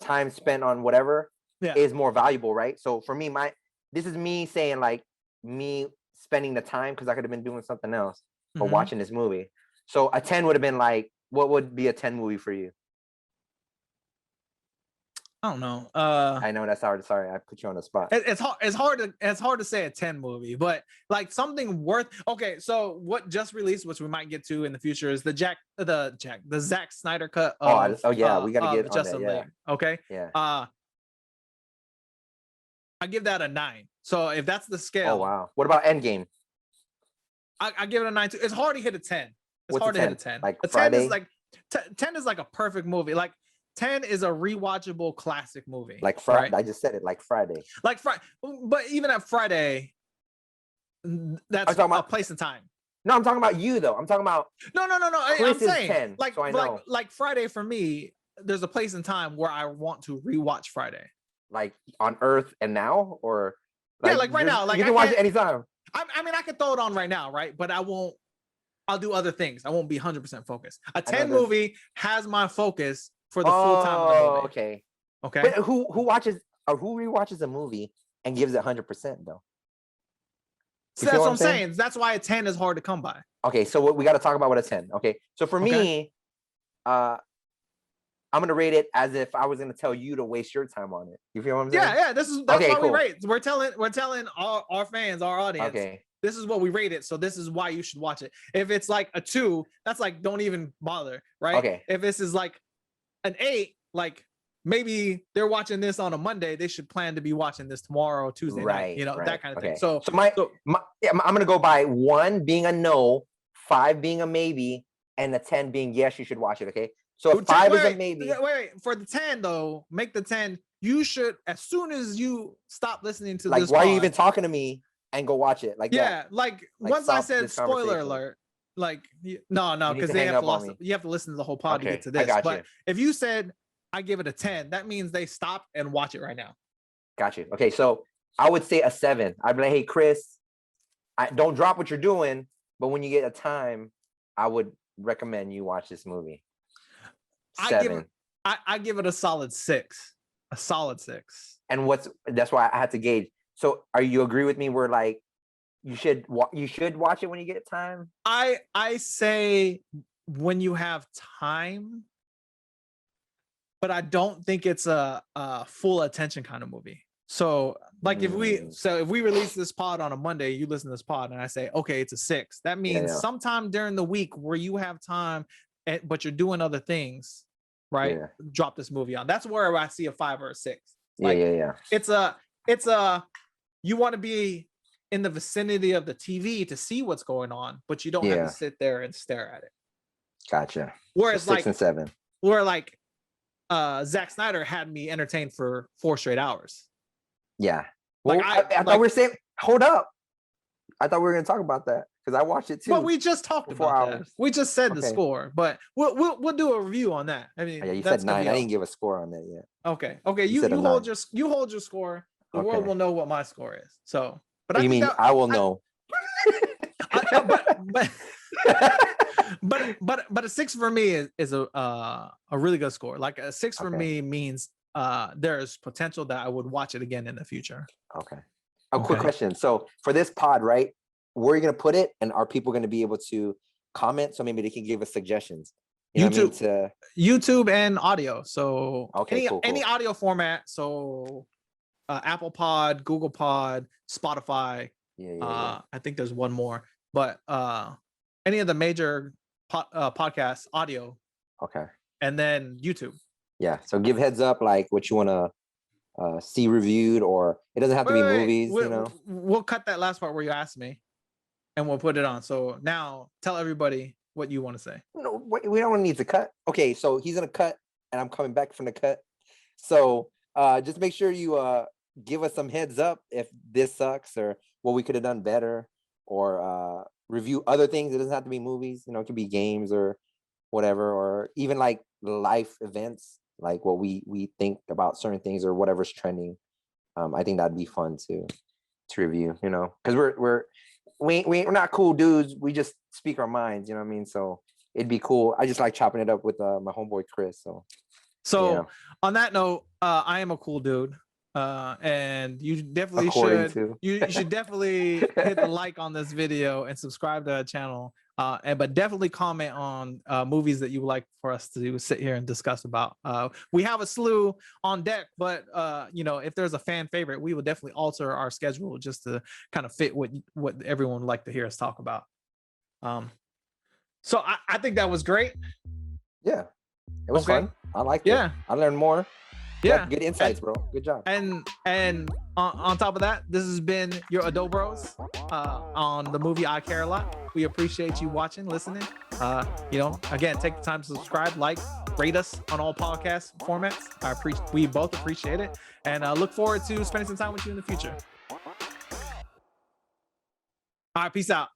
time spent on whatever is more valuable, right? So for me, this is me saying, like, me spending the time, because I could have been doing something else or watching this movie. So a 10 would have been like, what would be a 10 movie for you? I don't know. I know that's hard. Sorry, I put you on the spot. It's hard to say a 10 movie, but like something worth. Okay, so what just released, which we might get to in the future, is the Zack Snyder cut. We gotta get Justice on that. League. Okay. Yeah. I give that a 9. So if that's the scale. Oh wow. What about Endgame? I give it a 9 too. It's hard to hit a 10. It's What's hard to hit a 10. Like a 10 Friday? is like 10 is like a perfect movie. Like 10 is a rewatchable classic movie. Like Friday, right? I just said it. Like Friday. Like Friday, but even at Friday, that's talking about- a place and time. No, I'm talking about you though. I'm talking about No. I'm Chris is saying 10, like so I know. like Friday for me. There's a place and time where I want to rewatch Friday. like on Earth and now, or Yeah, like right now, like, you I can watch it can't- anytime. I mean, I could throw it on right now, right? But I won't. I'll do other things. I won't be 100% focused. A I know 10 there's- movie has my focus for the full time of the movie. Okay. Okay. But who watches or who rewatches a movie and gives it 100% though? So You that's feel what I'm saying. That's why a 10 is hard to come by. Okay, so we got to talk about what a 10. Okay, so for Okay. me, I'm gonna rate it as if I was gonna tell you to waste your time on it. You feel what I'm saying? Yeah. That's Okay, why we cool. rate. We're telling our fans, our audience. Okay. This is what we rate it. So this is why you should watch it. If it's like a 2, that's like don't even bother, right? Okay. If this is like an 8, like maybe they're watching this on a Monday, they should plan to be watching this tomorrow, Tuesday night, that kind of thing. So I'm gonna go by 1 being a no, 5 being a maybe, and a 10 being yes, you should watch it. Okay. So if 5 is a maybe. Wait. For the 10 though, make the 10. You should, as soon as you stop listening to Like, this, why are you even talking to me and go watch it? Like, yeah, that. like Like, once I stop said this spoiler conversation. alert, like no, You need because to they hang have to up on me. you have to listen to the whole pod to Okay, get to I this. got But you. if you said I give it a 10, that means they stop and watch it right now. Got you. Okay, so I would say a 7. I'd be like, hey, Chris, don't drop what you're doing, but when you get a time, I would recommend you watch this movie. 7. I give it a solid 6. A solid 6. And that's why I had to gauge. So, are you agree with me? Where like you should watch it when you get time. I say when you have time, but I don't think it's a full attention kind of movie. So like if we release this pod on a Monday, you listen to this pod and I say, okay, it's a 6. That means sometime during the week where you have time, but you're doing other things, right? Yeah. Drop this movie on. That's where I see a 5 or a 6. Like, yeah. It's a you want to be in the vicinity of the TV to see what's going on, but you don't have to sit there and stare at it. Gotcha. Whereas so 6 and 7. Where like Zack Snyder had me entertained for 4 straight hours. Yeah. Well, Like, I thought we were saying, hold up. I thought we were going to talk about that because I watched it too. But we just talked about that. We just said the Okay. score, but we'll do a review on that. I mean, Yeah, you that's said gonna 9. be I didn't give a score on that yet. Okay. You You said a hold 9. your score. The world Okay. will know what my score is. So, but You mean I will know? But a 6 for me is a really good score. Like a 6 for me means there's potential that I would watch it again in the future. Okay. Quick question. So for this pod, right, where are you going to put it? And are people going to be able to comment? So maybe they can give us suggestions. You know what I mean? YouTube and audio. So cool. any audio format. So Apple Pod, Google Pod, Spotify. Yeah. I think there's one more, but any of the major podcasts, audio. Okay. And then YouTube. Yeah. So give heads up, like what you want to see reviewed, or it doesn't have to be movies. We'll cut that last part where you asked me, and we'll put it on. So now tell everybody what you want to say. No, we don't need to cut. Okay, so he's gonna cut, and I'm coming back from the cut. So just make sure you give us some heads up if this sucks or what we could have done better, or review other things. It doesn't have to be movies. It could be games or whatever, or even like life events, like what we think about certain things or whatever's trending. I think that'd be fun to review, because we're not cool dudes. We just speak our minds, you know what I mean? So it'd be cool. I just like chopping it up with my homeboy Chris. So on that note, I am a cool dude. And you definitely should definitely hit the like on this video and subscribe to our channel. But definitely comment on movies that you would like for us to sit here and discuss about. We have a slew on deck, but if there's a fan favorite, we will definitely alter our schedule just to kind of fit what everyone would like to hear us talk about. So I think that was great. Yeah, it was fun. I liked it. Yeah, I learned more. Yeah, good insights, bro. Good job. And on top of that, this has been your Adobros on the movie I Care a Lot. We appreciate you watching, listening. Again, take the time to subscribe, like, rate us on all podcast formats. We both appreciate it, and look forward to spending some time with you in the future. All right, peace out.